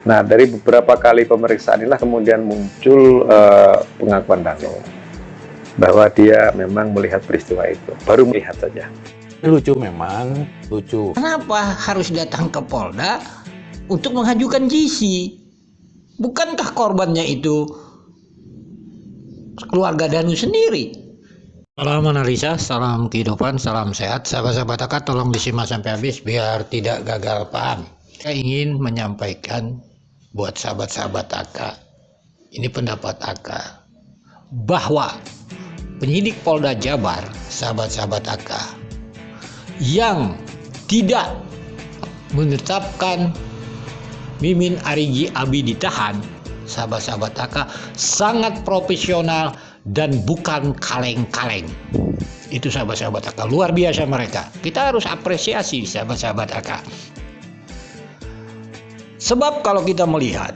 Nah, dari beberapa kali pemeriksaan inilah kemudian muncul pengakuan Dano bahwa dia memang melihat peristiwa itu, baru melihat saja. Lucu memang, lucu. Kenapa harus datang ke Polda untuk mengajukan GC? Bukankah korbannya itu keluarga Danu sendiri? Salam analisa, salam kehidupan, salam sehat. Sahabat-sahabat AK, tolong disimak sampai habis biar tidak gagal paham. Saya ingin menyampaikan buat sahabat-sahabat AK, ini pendapat AK, bahwa penyidik Polda Jabar, sahabat-sahabat AK, yang tidak menetapkan Mimin Arigi Abi ditahan, sahabat-sahabat AK, sangat profesional dan bukan kaleng-kaleng. Itu sahabat-sahabat AK, luar biasa mereka. Kita harus apresiasi sahabat-sahabat AK. Sebab kalau kita melihat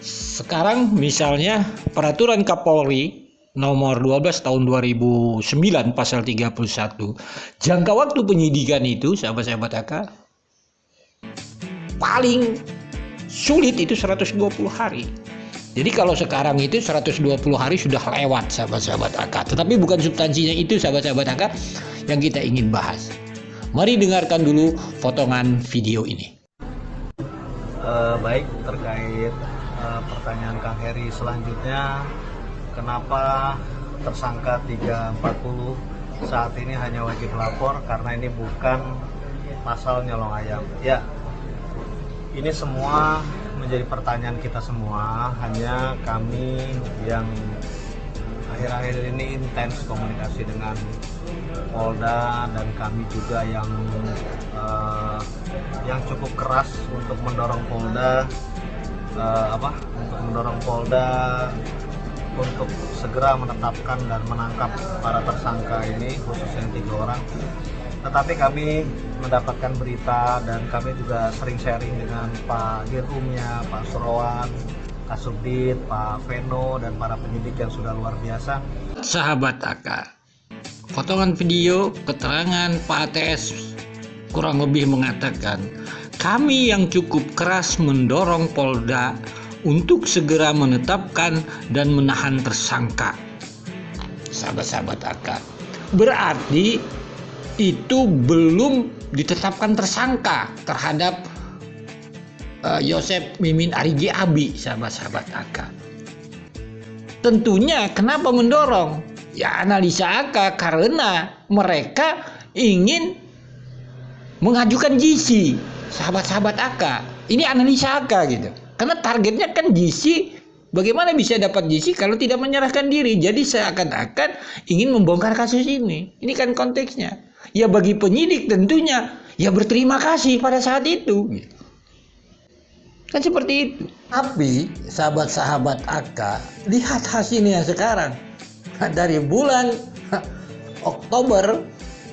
sekarang misalnya peraturan Kapolri nomor 12 tahun 2009 pasal 31, jangka waktu penyidikan itu sahabat-sahabat AK paling sulit itu 120 hari. Jadi kalau sekarang itu 120 hari sudah lewat sahabat-sahabat AK. Tetapi bukan substansinya itu sahabat-sahabat AK yang kita ingin bahas. Mari dengarkan dulu potongan video ini. Baik, terkait pertanyaan Kang Heri selanjutnya, kenapa tersangka 340 saat ini hanya wajib lapor karena ini bukan pasal nyolong ayam. Ya, ini semua menjadi pertanyaan kita semua, hanya kami yang akhir-akhir ini intens komunikasi dengan Polda dan kami juga yang cukup keras untuk mendorong Polda untuk segera menetapkan dan menangkap para tersangka ini, khusus yang 3 orang. Tetapi kami mendapatkan berita dan kami juga sering sharing dengan Pak Dirumnya, Pak Surawan, Kasubdit, Pak Veno, dan para penyidik yang sudah luar biasa. Sahabat AK, potongan video keterangan Pak ATS kurang lebih mengatakan, kami yang cukup keras mendorong Polda untuk segera menetapkan dan menahan tersangka. Sahabat-sahabat AK, berarti itu belum ditetapkan tersangka terhadap Yosep Mimin Arigi Abi, sahabat-sahabat AK. Tentunya kenapa mendorong? Ya analisa AK, karena mereka ingin mengajukan GC, sahabat-sahabat AK. Ini analisa AK gitu. Karena targetnya kan GC, bagaimana bisa dapat GC kalau tidak menyerahkan diri? Jadi seakan-akan ingin membongkar kasus ini. Ini kan konteksnya. Ya bagi penyidik tentunya ya berterima kasih pada saat itu. Kan seperti itu. Tapi sahabat-sahabat AK, lihat hasilnya sekarang. Dari bulan Oktober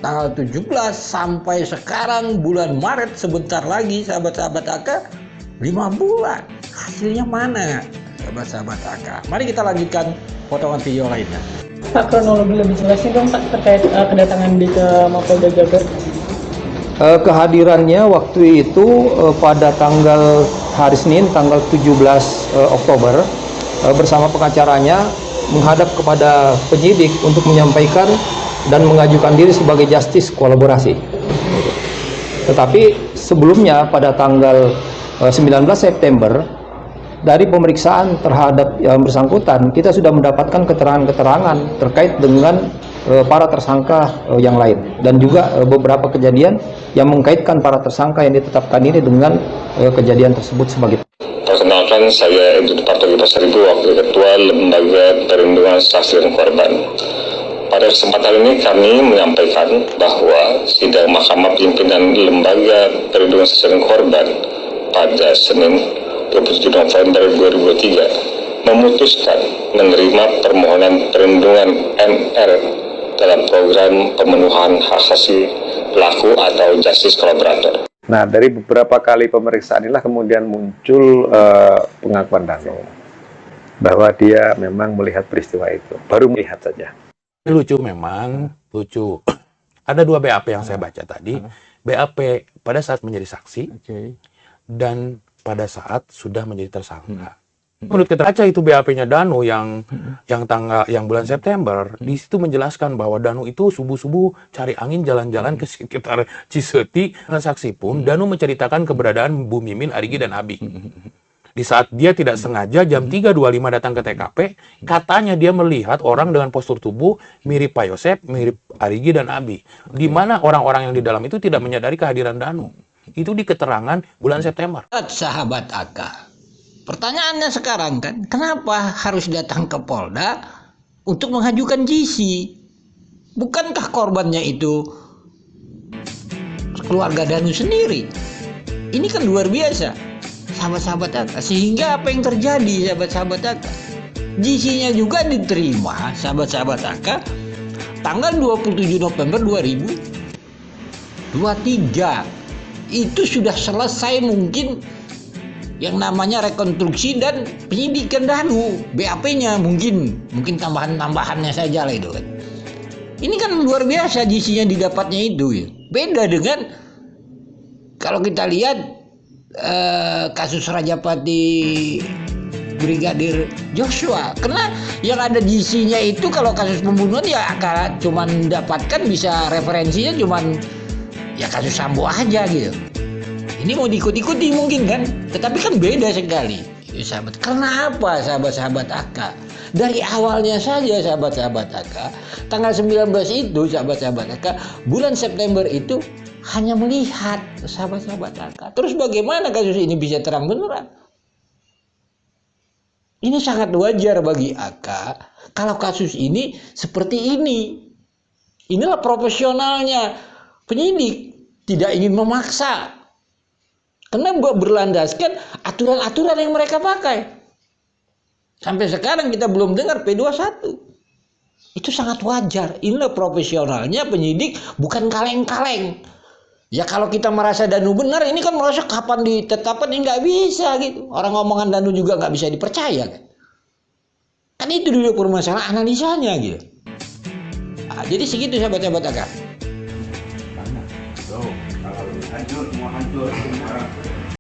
tanggal 17 sampai sekarang bulan Maret, sebentar lagi sahabat-sahabat AK 5 bulan. Hasilnya mana sahabat-sahabat AK? Mari kita lanjutkan potongan video lainnya. Pak, kronologi lebih jelasnya dong Pak terkait kedatangan di ke Mapolda Jabar. Kehadirannya waktu itu pada tanggal hari Senin tanggal 17 Oktober bersama pengacaranya menghadap kepada penyidik untuk menyampaikan dan mengajukan diri sebagai justice kolaborasi. Tetapi sebelumnya pada tanggal 19 September dari pemeriksaan terhadap yang bersangkutan, kita sudah mendapatkan keterangan-keterangan terkait dengan para tersangka yang lain dan juga beberapa kejadian yang mengkaitkan para tersangka yang ditetapkan ini dengan kejadian tersebut sebagai. Perkenalkan, saya Edu Partogi Pasaribu, Wakil Ketua Lembaga Perlindungan Saksi dan Korban. Pada kesempatan ini kami menyampaikan bahwa sidang Mahkamah Pimpinan Lembaga Perlindungan Saksi dan Korban pada Senin 27 November 2023 memutuskan menerima permohonan perlindungan MR dalam program pemenuhan hak asasi pelaku atau justice collaborator. Nah, dari beberapa kali pemeriksaan inilah kemudian muncul pengakuan Dano bahwa dia memang melihat peristiwa itu, baru melihat saja. Lucu memang, lucu. Ada 2 BAP yang saya baca tadi. BAP pada saat menjadi saksi dan pada saat sudah menjadi tersangka. Menurut keterangan itu BAP-nya Danu yang bulan September, di situ menjelaskan bahwa Danu itu subuh-subuh cari angin jalan-jalan ke sekitar Ciseti. Saksi pun Danu menceritakan keberadaan Bu Mimin, Arigi dan Abi. Di saat dia tidak sengaja jam 3.25 datang ke TKP, katanya dia melihat orang dengan postur tubuh mirip Pak Yosep, mirip Arigi dan Abi. Di mana orang-orang yang di dalam itu tidak menyadari kehadiran Danu. Itu di keterangan bulan September. Sahabat AK. Pertanyaannya sekarang kan, kenapa harus datang ke Polda untuk mengajukan GC? Bukankah korbannya itu keluarga Danu sendiri? Ini kan luar biasa, sahabat-sahabat AK. Sehingga apa yang terjadi, sahabat-sahabat AK? GC-nya juga diterima, sahabat-sahabat AK, tanggal 27 November 2023. Itu sudah selesai mungkin yang namanya rekonstruksi dan penyidikan Danu, BAP-nya mungkin tambahan-tambahannya saja lah itu kan. Ini kan luar biasa GC-nya didapatnya itu ya. Beda dengan kalau kita lihat kasus Rajapati Brigadir Joshua, karena yang ada GC-nya itu kalau kasus pembunuhan ya cuma mendapatkan bisa referensinya cuman ya kasus Sambo aja gitu. Ini mau diikut-ikuti mungkin kan, tetapi kan beda sekali, sahabat. Karena apa, sahabat-sahabat AK? Dari awalnya saja, sahabat-sahabat AK, tanggal 19 itu, sahabat-sahabat AK, bulan September itu hanya melihat, sahabat-sahabat AK. Terus bagaimana kasus ini bisa terang benerang? Ini sangat wajar bagi AK kalau kasus ini seperti ini. Inilah profesionalnya penyidik, tidak ingin memaksa. Karena berlandaskan aturan-aturan yang mereka pakai. Sampai sekarang kita belum dengar P21. Itu sangat wajar. Inilah profesionalnya penyidik, bukan kaleng-kaleng. Ya kalau kita merasa Danu benar, ini kan merasa kapan ditetapkan, ini nggak bisa gitu. Orang ngomongan Danu juga nggak bisa dipercaya kan. Kan itu dulu permasalahan analisanya gitu. Nah, jadi segitu sahabat-sahabat AK. Kalau hancur, mau hancur semua.